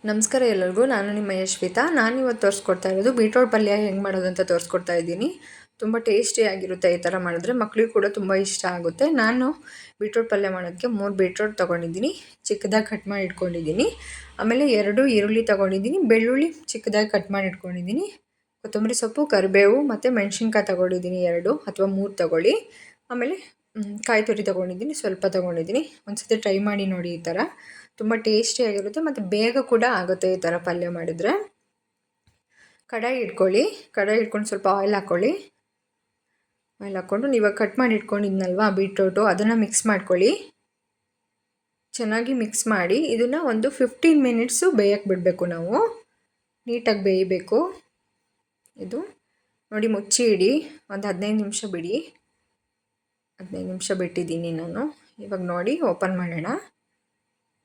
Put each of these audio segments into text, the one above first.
ನಮಸ್ಕಾರ ಎಲ್ಲರಿಗೂ. ನಾನು ನಿಮ್ಮ ಯಶ್ವಿತಾ. ನಾನಿವತ್ತು ತೋರಿಸ್ಕೊಡ್ತಾ ಇರೋದು ಬೀಟ್ರೋಟ್ ಪಲ್ಯ ಹೆಂಗೆ ಮಾಡೋದು ಅಂತ ತೋರಿಸ್ಕೊಡ್ತಾ ಇದ್ದೀನಿ. ತುಂಬ ಟೇಸ್ಟಿಯಾಗಿರುತ್ತೆ. ಈ ಥರ ಮಾಡಿದ್ರೆ ಮಕ್ಕಳಿಗೂ ಕೂಡ ತುಂಬ ಇಷ್ಟ ಆಗುತ್ತೆ. ನಾನು ಬೀಟ್ರೋಟ್ ಪಲ್ಯ ಮಾಡೋದಕ್ಕೆ 3 ಬೀಟ್ರೋಟ್ ತೊಗೊಂಡಿದ್ದೀನಿ, ಚಿಕ್ಕದಾಗಿ ಕಟ್ ಮಾಡಿ ಇಟ್ಕೊಂಡಿದ್ದೀನಿ. ಆಮೇಲೆ 2 ಈರುಳ್ಳಿ ತೊಗೊಂಡಿದ್ದೀನಿ, ಬೆಳ್ಳುಳ್ಳಿ ಚಿಕ್ಕದಾಗಿ ಕಟ್ ಮಾಡಿ ಇಟ್ಕೊಂಡಿದ್ದೀನಿ, ಕೊತ್ತಂಬರಿ ಸೊಪ್ಪು, ಕರಿಬೇವು ಮತ್ತು ಮೆಣಸಿನ್ಕಾಯಿ ತೊಗೊಂಡಿದ್ದೀನಿ 2 ಅಥವಾ 3 ತೊಗೊಳ್ಳಿ. ಆಮೇಲೆ ಕಾಯಿ ತುರಿ ತೊಗೊಂಡಿದ್ದೀನಿ, ಸ್ವಲ್ಪ ತೊಗೊಂಡಿದ್ದೀನಿ. ಒಂದು ಸತಿ ಟ್ರೈ ಮಾಡಿ ನೋಡಿ. ಈ ಥರ ತುಂಬ ಟೇಸ್ಟಿಯಾಗಿರುತ್ತೆ ಮತ್ತು ಬೇಗ ಕೂಡ ಆಗುತ್ತೆ ಈ ಥರ ಪಲ್ಯ ಮಾಡಿದರೆ. ಕಡಾಯಿ ಇಟ್ಕೊಂಡು ಸ್ವಲ್ಪ ಆಯಿಲ್ ಹಾಕ್ಕೊಳ್ಳಿ. ಆಯಿಲ್ ಹಾಕ್ಕೊಂಡು ನೀವಾಗ ಕಟ್ ಮಾಡಿ ಇಟ್ಕೊಂಡಿದ್ನಲ್ವಾ ಬೀಟ್ರೋಟು, ಅದನ್ನು ಮಿಕ್ಸ್ ಮಾಡ್ಕೊಳ್ಳಿ. ಚೆನ್ನಾಗಿ ಮಿಕ್ಸ್ ಮಾಡಿ ಇದನ್ನು ಒಂದು 15 ಮಿನಿಟ್ಸು ಬೇಯಕ್ಕೆ ಬಿಡಬೇಕು. ನಾವು ನೀಟಾಗಿ ಬೇಯಬೇಕು. ಇದು ನೋಡಿ, ಮುಚ್ಚಿ ಇಡಿ, ಒಂದು 15 ನಿಮಿಷ ಬಿಡಿ. 15 ನಿಮಿಷ ಬಿಟ್ಟಿದ್ದೀನಿ ನಾನು. ಇವಾಗ ನೋಡಿ, ಓಪನ್ ಮಾಡೋಣ.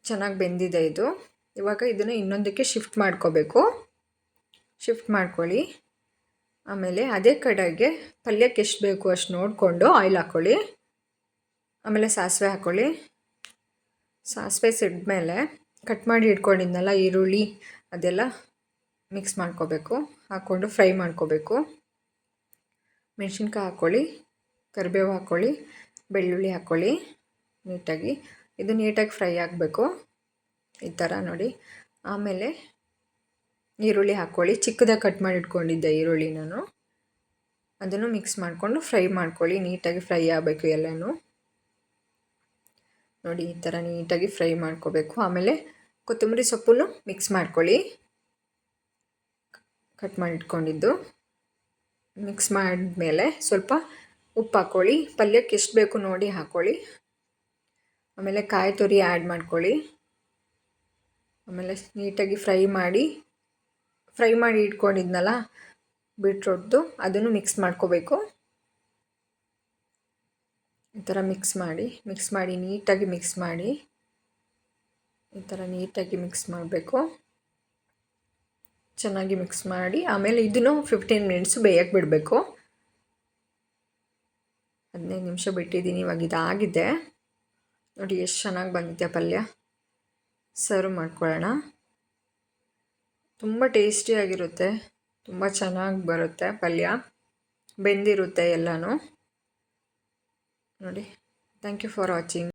ಚೆನ್ನಾಗಿ ಬೆಂದಿದೆ ಇದು. ಇವಾಗ ಇದನ್ನು ಇನ್ನೊಂದಕ್ಕೆ ಶಿಫ್ಟ್ ಮಾಡ್ಕೊಳ್ಳಿ. ಆಮೇಲೆ ಅದೇ ಕಡೆಗೆ ಪಲ್ಯಕ್ಕೆ ಎಷ್ಟು ಬೇಕು ಅಷ್ಟು ನೋಡಿಕೊಂಡು ಆಯಿಲ್ ಹಾಕ್ಕೊಳ್ಳಿ. ಆಮೇಲೆ ಸಾಸಿವೆ ಹಾಕ್ಕೊಳ್ಳಿ. ಸಾಸಿವೆ ಸಿಡ್ಮೇಲೆ ಕಟ್ ಮಾಡಿ ಇಟ್ಕೊಂಡಿದ್ನಲ್ಲ ಈರುಳ್ಳಿ, ಅದೆಲ್ಲ ಮಿಕ್ಸ್ ಮಾಡ್ಕೋಬೇಕು. ಹಾಕ್ಕೊಂಡು ಫ್ರೈ ಮಾಡ್ಕೋಬೇಕು. ಮೆಣಸಿನ್ಕಾಯಿ ಹಾಕ್ಕೊಳ್ಳಿ, ಕರಿಬೇವು ಹಾಕ್ಕೊಳ್ಳಿ, ಬೆಳ್ಳುಳ್ಳಿ ಹಾಕ್ಕೊಳ್ಳಿ. ಇದು ನೀಟಾಗಿ ಫ್ರೈ ಆಗಬೇಕು ಈ ಥರ ನೋಡಿ. ಆಮೇಲೆ ಈರುಳ್ಳಿ ಹಾಕ್ಕೊಳ್ಳಿ. ಚಿಕ್ಕದಾಗಿ ಕಟ್ ಮಾಡಿ ಇಟ್ಕೊಂಡಿದ್ದೆ ಈರುಳ್ಳಿ ನಾನು. ಅದನ್ನು ಮಿಕ್ಸ್ ಮಾಡಿಕೊಂಡು ಫ್ರೈ ಮಾಡ್ಕೊಳ್ಳಿ. ನೀಟಾಗಿ ಫ್ರೈ ಆಗಬೇಕು ಎಲ್ಲನೂ ನೋಡಿ. ಈ ಥರ ನೀಟಾಗಿ ಫ್ರೈ ಮಾಡ್ಕೋಬೇಕು. ಆಮೇಲೆ ಕೊತ್ತಂಬರಿ ಸೊಪ್ಪನ್ನು ಮಿಕ್ಸ್ ಮಾಡ್ಕೊಳ್ಳಿ. ಕಟ್ ಮಾಡಿ ಇಟ್ಕೊಂಡಿದ್ದು ಮಿಕ್ಸ್ ಮಾಡಿದ್ಮೇಲೆ ಸ್ವಲ್ಪ ಉಪ್ಪು ಹಾಕ್ಕೊಳ್ಳಿ. ಪಲ್ಯಕ್ಕೆ ಎಷ್ಟು ಬೇಕು ನೋಡಿ ಹಾಕ್ಕೊಳ್ಳಿ. ಆಮೇಲೆ ಕಾಯಿ ತುರಿ ಆ್ಯಡ್ ಮಾಡ್ಕೊಳ್ಳಿ. ಆಮೇಲೆ ನೀಟಾಗಿ ಫ್ರೈ ಮಾಡಿ ಇಟ್ಕೊಂಡಿದ್ನಲ್ಲ ಬೀಟ್ರೋಟ್ದು, ಅದನ್ನು ಮಿಕ್ಸ್ ಮಾಡ್ಕೋಬೇಕು. ಈ ಥರ ಮಿಕ್ಸ್ ಮಾಡಿ ನೀಟಾಗಿ ಮಿಕ್ಸ್ ಮಾಡಿ. ಈ ಥರ ನೀಟಾಗಿ ಮಿಕ್ಸ್ ಮಾಡಬೇಕು. ಚೆನ್ನಾಗಿ ಮಿಕ್ಸ್ ಮಾಡಿ ಆಮೇಲೆ ಇದನ್ನು 15 ಮಿನಿಟ್ಸು ಬೇಯಕ್ಕೆ ಬಿಡಬೇಕು. 15 ನಿಮಿಷ ಬಿಟ್ಟಿದ್ದೀನಿ. ಇವಾಗ ಇದಾಗಿದೆ ನೋಡಿ, ಎಷ್ಟು ಚೆನ್ನಾಗಿ ಬಂದಿದೆ ಪಲ್ಯ. ಸರ್ವ್ ಮಾಡ್ಕೊಳ್ಳೋಣ. ತುಂಬ ಟೇಸ್ಟಿಯಾಗಿರುತ್ತೆ, ತುಂಬ ಚೆನ್ನಾಗಿ ಬರುತ್ತೆ ಪಲ್ಯ, ಬೆಂದಿರುತ್ತೆ ಎಲ್ಲನೂ ನೋಡಿ. Thank you for watching.